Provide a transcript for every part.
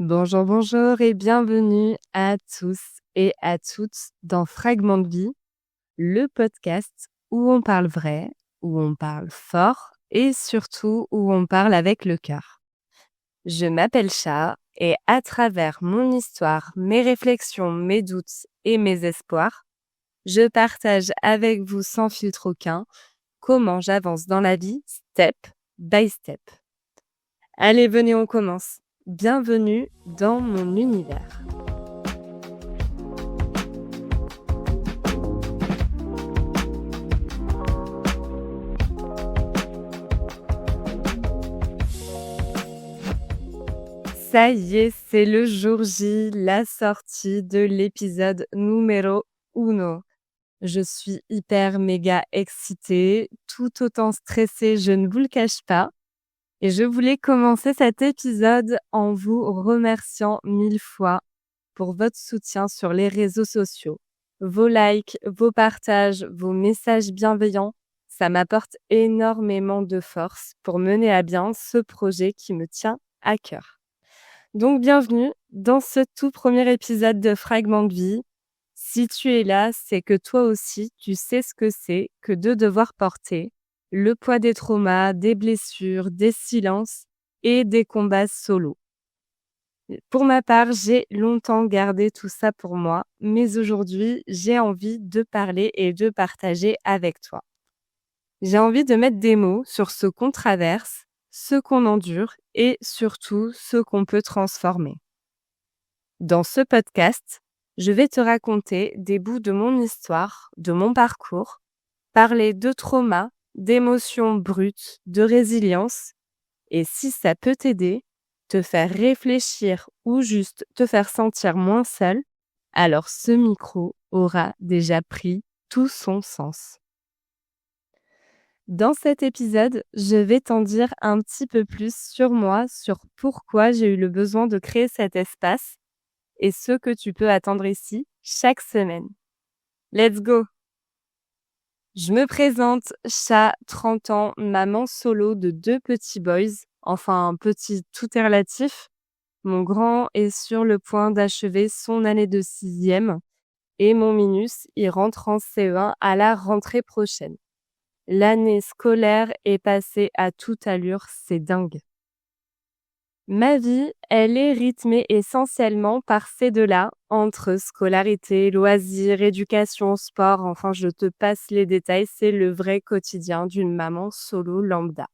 Bonjour, bonjour et bienvenue à tous et à toutes dans Fragment de vie, le podcast où on parle vrai, où on parle fort et surtout où on parle avec le cœur. Je m'appelle Cha et à travers mon histoire, mes réflexions, mes doutes et mes espoirs, je partage avec vous sans filtre aucun comment j'avance dans la vie step by step. Allez, venez, on commence. Bienvenue dans mon univers. Ça y est, c'est le jour J, la sortie de l'épisode numéro 1. Je suis hyper méga excitée, tout autant stressée, je ne vous le cache pas. Et je voulais commencer cet épisode en vous remerciant 1000 fois pour votre soutien sur les réseaux sociaux. Vos likes, vos partages, vos messages bienveillants, ça m'apporte énormément de force pour mener à bien ce projet qui me tient à cœur. Donc bienvenue dans ce tout premier épisode de Fragment de vie. Si tu es là, c'est que toi aussi, tu sais ce que c'est que de devoir porter le poids des traumas, des blessures, des silences et des combats solo. Pour ma part, j'ai longtemps gardé tout ça pour moi, mais aujourd'hui, j'ai envie de parler et de partager avec toi. J'ai envie de mettre des mots sur ce qu'on traverse, ce qu'on endure et surtout ce qu'on peut transformer. Dans ce podcast, je vais te raconter des bouts de mon histoire, de mon parcours, parler de traumas, d'émotions brutes, de résilience, et si ça peut t'aider, te faire réfléchir ou juste te faire sentir moins seul, alors ce micro aura déjà pris tout son sens. Dans cet épisode, je vais t'en dire un petit peu plus sur moi, sur pourquoi j'ai eu le besoin de créer cet espace et ce que tu peux attendre ici chaque semaine. Let's go! Je me présente, Cha, 30 ans, maman solo de 2 petits boys. Enfin, petit, tout est relatif. Mon grand est sur le point d'achever son année de 6e et mon minus, il rentre en CE1 à la rentrée prochaine. L'année scolaire est passée à toute allure, c'est dingue. Ma vie, elle est rythmée essentiellement par ces deux-là, entre scolarité, loisirs, éducation, sport, enfin je te passe les détails, c'est le vrai quotidien d'une maman solo lambda.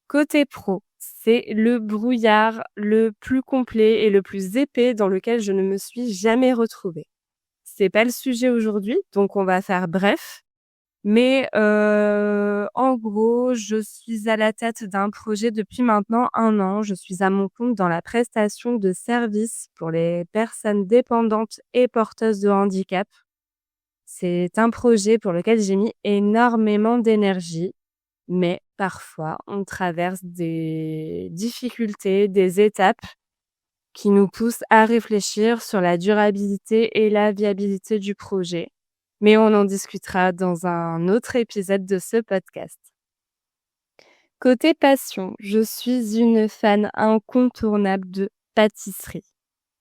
Côté pro, c'est le brouillard le plus complet et le plus épais dans lequel je ne me suis jamais retrouvée. C'est pas le sujet aujourd'hui, donc on va faire bref. Mais en gros, je suis à la tête d'un projet depuis maintenant 1 an. Je suis à mon compte dans la prestation de services pour les personnes dépendantes et porteuses de handicap. C'est un projet pour lequel j'ai mis énormément d'énergie, mais parfois on traverse des difficultés, des étapes qui nous poussent à réfléchir sur la durabilité et la viabilité du projet. Mais on en discutera dans un autre épisode de ce podcast. Côté passion, je suis une fan incontournable de pâtisserie.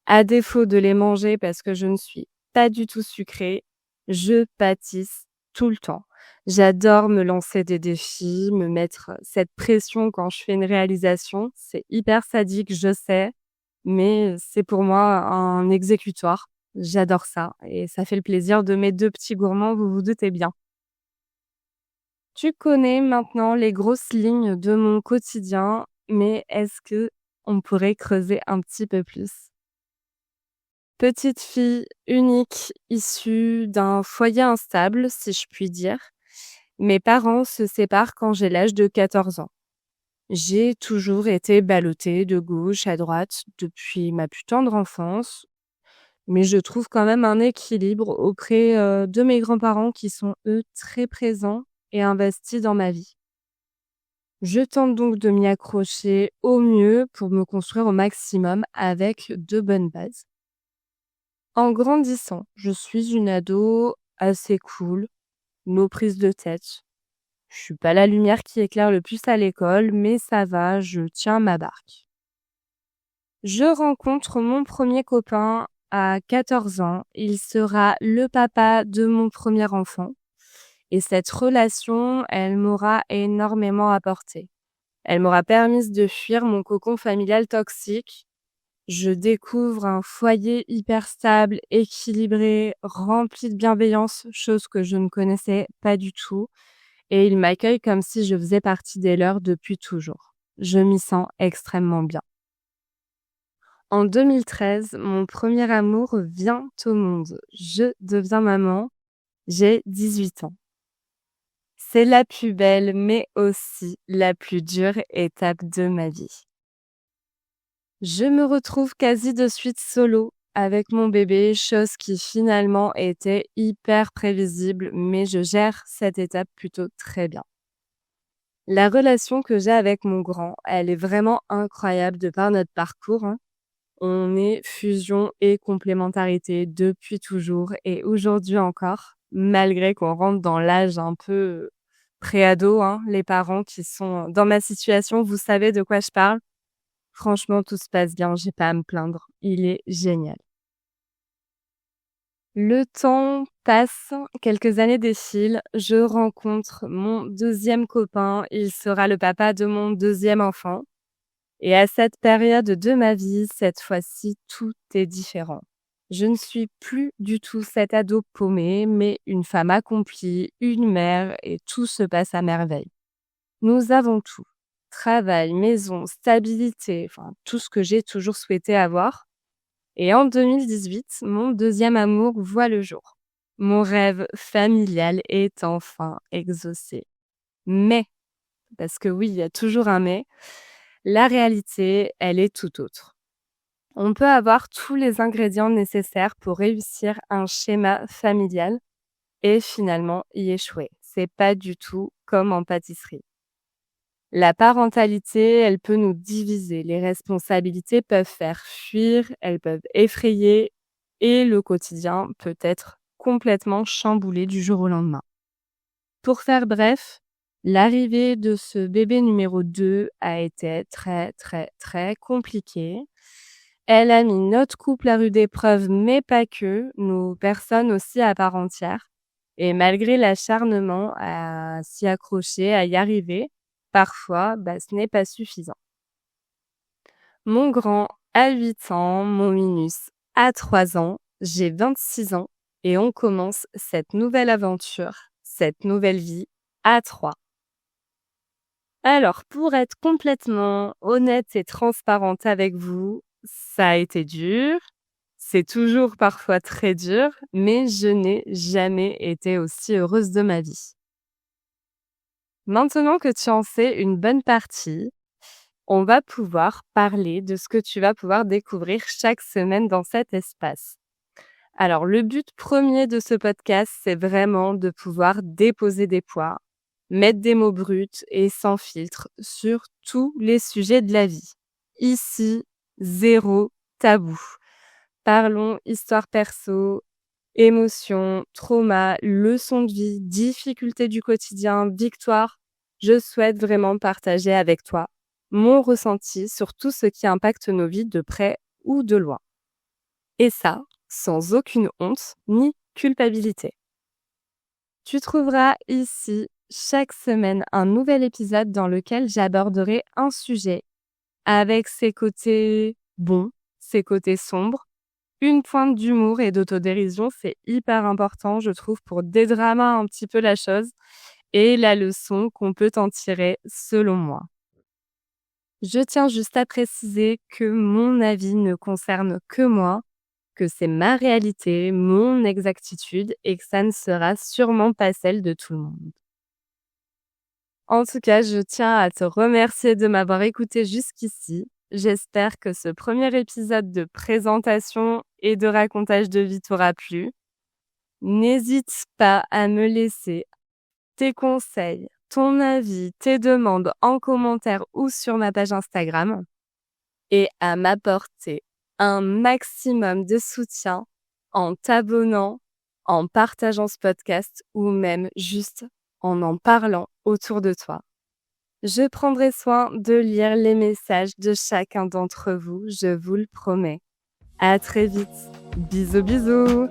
À défaut de les manger parce que je ne suis pas du tout sucrée, je pâtisse tout le temps. J'adore me lancer des défis, me mettre cette pression quand je fais une réalisation. C'est hyper sadique, je sais, mais c'est pour moi un exécutoire. J'adore ça et ça fait le plaisir de mes 2 petits gourmands, vous vous doutez bien. Tu connais maintenant les grosses lignes de mon quotidien, mais est-ce que on pourrait creuser un petit peu plus? Petite fille unique, issue d'un foyer instable, si je puis dire. Mes parents se séparent quand j'ai l'âge de 14 ans. J'ai toujours été ballottée de gauche à droite depuis ma plus tendre enfance, mais je trouve quand même un équilibre auprès de mes grands-parents qui sont, eux, très présents et investis dans ma vie. Je tente donc de m'y accrocher au mieux pour me construire au maximum avec de bonnes bases. En grandissant, je suis une ado assez cool, no prise de tête. Je suis pas la lumière qui éclaire le plus à l'école, mais ça va, je tiens ma barque. Je rencontre mon premier copain à 14 ans. Il sera le papa de mon premier enfant. Et cette relation, elle m'aura énormément apporté. Elle m'aura permis de fuir mon cocon familial toxique. Je découvre un foyer hyper stable, équilibré, rempli de bienveillance, chose que je ne connaissais pas du tout. Et il m'accueille comme si je faisais partie des leurs depuis toujours. Je m'y sens extrêmement bien. En 2013, mon premier amour vient au monde. Je deviens maman. J'ai 18 ans. C'est la plus belle, mais aussi la plus dure étape de ma vie. Je me retrouve quasi de suite solo avec mon bébé, chose qui finalement était hyper prévisible, mais je gère cette étape plutôt très bien. La relation que j'ai avec mon grand, elle est vraiment incroyable de par notre parcours. On est fusion et complémentarité depuis toujours et aujourd'hui encore, malgré qu'on rentre dans l'âge un peu préado, les parents qui sont dans ma situation, vous savez de quoi je parle. Franchement, tout se passe bien, j'ai pas à me plaindre. Il est génial. Le temps passe, quelques années défilent, je rencontre mon deuxième copain, il sera le papa de mon deuxième enfant. Et à cette période de ma vie, cette fois-ci, tout est différent. Je ne suis plus du tout cette ado paumée, mais une femme accomplie, une mère, et tout se passe à merveille. Nous avons tout. Travail, maison, stabilité, enfin tout ce que j'ai toujours souhaité avoir. Et en 2018, mon deuxième amour voit le jour. Mon rêve familial est enfin exaucé. Mais, parce que oui, il y a toujours un mais, la réalité, elle est tout autre. On peut avoir tous les ingrédients nécessaires pour réussir un schéma familial et finalement y échouer. C'est pas du tout comme en pâtisserie. La parentalité, elle peut nous diviser. Les responsabilités peuvent faire fuir, elles peuvent effrayer et le quotidien peut être complètement chamboulé du jour au lendemain. Pour faire bref, l'arrivée de ce bébé numéro 2 a été très, très, très compliquée. Elle a mis notre couple à rude épreuve, mais pas que, nos personnes aussi à part entière. Et malgré l'acharnement à s'y accrocher, à y arriver, parfois, ce n'est pas suffisant. Mon grand a 8 ans, mon minus a 3 ans, j'ai 26 ans et on commence cette nouvelle aventure, cette nouvelle vie à 3. Alors, pour être complètement honnête et transparente avec vous, ça a été dur. C'est toujours parfois très dur, mais je n'ai jamais été aussi heureuse de ma vie. Maintenant que tu en sais une bonne partie, on va pouvoir parler de ce que tu vas pouvoir découvrir chaque semaine dans cet espace. Alors, le but premier de ce podcast, c'est vraiment de pouvoir déposer des poids, mettre des mots bruts et sans filtre sur tous les sujets de la vie. Ici, zéro tabou. Parlons histoire perso, émotions, trauma, leçons de vie, difficultés du quotidien, victoire. Je souhaite vraiment partager avec toi mon ressenti sur tout ce qui impacte nos vies de près ou de loin. Et ça, sans aucune honte ni culpabilité. Tu trouveras ici chaque semaine un nouvel épisode dans lequel j'aborderai un sujet avec ses côtés bons, ses côtés sombres, une pointe d'humour et d'autodérision, c'est hyper important, je trouve, pour dédramer un petit peu la chose et la leçon qu'on peut en tirer selon moi. Je tiens juste à préciser que mon avis ne concerne que moi, que c'est ma réalité, mon exactitude et que ça ne sera sûrement pas celle de tout le monde. En tout cas, je tiens à te remercier de m'avoir écouté jusqu'ici. J'espère que ce premier épisode de présentation et de racontage de vie t'aura plu. N'hésite pas à me laisser tes conseils, ton avis, tes demandes en commentaire ou sur ma page Instagram et à m'apporter un maximum de soutien en t'abonnant, en partageant ce podcast ou même juste en parlant autour de toi. Je prendrai soin de lire les messages de chacun d'entre vous, je vous le promets. À très vite. Bisous bisous.